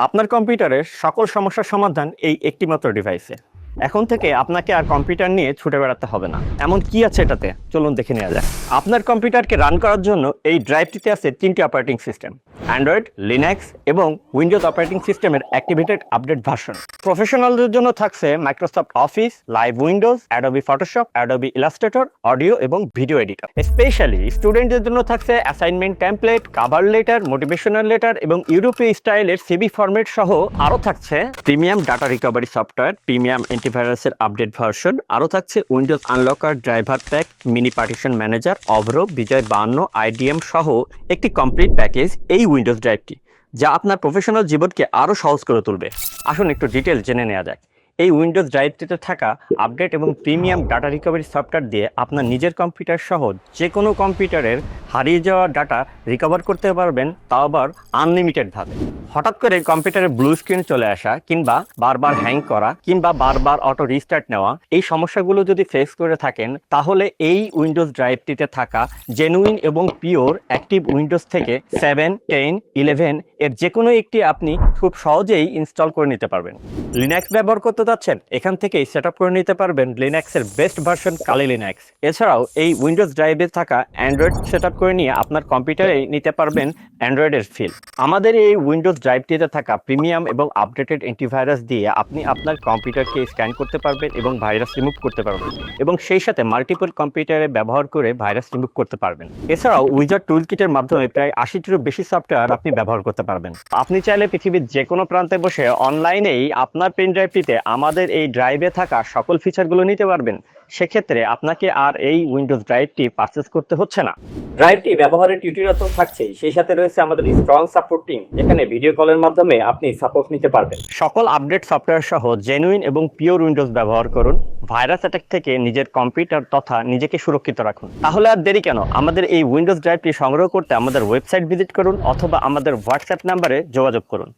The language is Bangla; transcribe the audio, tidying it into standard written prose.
আপনার কম্পিউটারের সকল সমস্যার সমাধান এই একটিমাত্র ডিভাইসে। এখন থেকে আপনাকে আর কম্পিউটার নিয়ে ছুটে বেড়াতে হবে না। এমন কি আছে এটাতে, চলুন দেখে নেওয়া যাক। আপনার কম্পিউটারকে রান করার জন্য এই ড্রাইভটিতে আছে 3টি অপারেটিং সিস্টেম: অ্যান্ড্রয়েড, লিনাক্স এবং উইন্ডোজ অপারেটিং সিস্টেমের অ্যাক্টিভেটেড আপডেট ভার্সন। প্রফেশনালদের জন্য থাকছে Microsoft Office, live Windows, Adobe Photoshop, Adobe Illustrator, audio এবং ভিডিও এডিটর। স্পেশালি স্টুডেন্টদের জন্য থাকছে assignment template, cover letter, motivational letter এবং ইউরোপীয় স্টাইলের সিভি ফরম্যাট সহ আরও থাকছে premium data recovery software, premium অ্যান্টিভাইরাসের আপডেট ভার্সন, আরও থাকছে Windows unlocker, driver pack, mini partition manager, Avro, Bijoy 52, IDM সহ একটি কমপ্লিট প্যাকেজ এই উইন্ডোজ ড্রাইভটি, যা আপনার প্রফেশনাল জীবনকে আরও সহজ করে তুলবে। আসুন একটু ডিটেল জেনে নেওয়া যাক। এই উইন্ডোজ ড্রাইভটিতে থাকা আপডেট এবং প্রিমিয়াম ডাটা রিকভারি সফটওয়্যার দিয়ে আপনার নিজের কম্পিউটার সহ যে কোনো কম্পিউটারের হারিয়ে যাওয়া ডাটা রিকভার করতে পারবেন, তাও আবার আনলিমিটেডভাবে। হঠাৎ করে কম্পিউটারে ব্লু স্ক্রিন চলে আসা কিংবা বারবার হ্যাং করা কিংবা বারবার অটো রিস্টার্ট নেওয়া, এই সমস্যাগুলো যদি ফেস করে থাকেন, তাহলে এই উইন্ডোজ ড্রাইভটিতে থাকা জেনুইন এবং পিওর অ্যাক্টিভ উইন্ডোজ থেকে 7, 10, 11 এর যে কোনো একটি আপনি খুব সহজেই ইনস্টল করে নিতে পারবেন। লিনাক্স ব্যবহার করতে যাচ্ছেন, এখান থেকেই সেট আপ করে নিতে পারবেন লিনাক্সের বেস্ট ভার্সন কালি লিনাক্স। এছাড়াও এই উইন্ডোজ ড্রাইভে থাকা অ্যান্ড্রয়েড সেট আপ করে নিয়ে আপনার কম্পিউটারে নিতে পারবেন অ্যান্ড্রয়েডের ফিল। আমাদের এই উইন্ডোজ ড্রাইভটিতে থাকা প্রিমিয়াম এবং আপডেটেড অ্যান্টিভাইরাস দিয়ে আপনি আপনার কম্পিউটারকে স্ক্যান করতে পারবেন এবং ভাইরাস রিমুভ করতে পারবেন, এবং সেই সাথে মাল্টিপল কম্পিউটারে ব্যবহার করে ভাইরাস রিমুভ করতে পারবেন। এছাড়াও উইজার টুল কিটের মাধ্যমে প্রায় 80টিরও বেশি সফটওয়্যার আপনি ব্যবহার করতে পারবেন। আপনি চাইলে পৃথিবীর যে কোনো প্রান্তে বসে অনলাইনেই আপনার পেন ড্রাইভটিতে আমাদের এই ড্রাইভে থাকা সকল ফিচারগুলো নিতে পারবেন। সেক্ষেত্রে আপনাকে আর এই উইন্ডোজ ড্রাইভটি পারচেস করতে হচ্ছে না। ড্রাইভটি ব্যবহারের টিউটোরিয়াল তো থাকছেই, সেই সাথে রয়েছে আমাদের স্ট্রং সাপোর্ট টিম, যেখানে ভিডিও কলের মাধ্যমে আপনি সাপোর্ট নিতে পারবেন। সকল আপডেট সফটওয়্যার সহ জেনুইন এবং পিওর উইন্ডোজ ব্যবহার করুন। ভাইরাস অ্যাটাক থেকে নিজের কম্পিউটার তথা নিজেকে সুরক্ষিত রাখুন। তাহলে আর দেরি কেন, আমাদের এই উইন্ডোজ ড্রাইভটি সংগ্রহ করতে আমাদের ওয়েবসাইট ভিজিট করুন অথবা আমাদের হোয়াটসঅ্যাপ নাম্বারে যোগাযোগ করুন।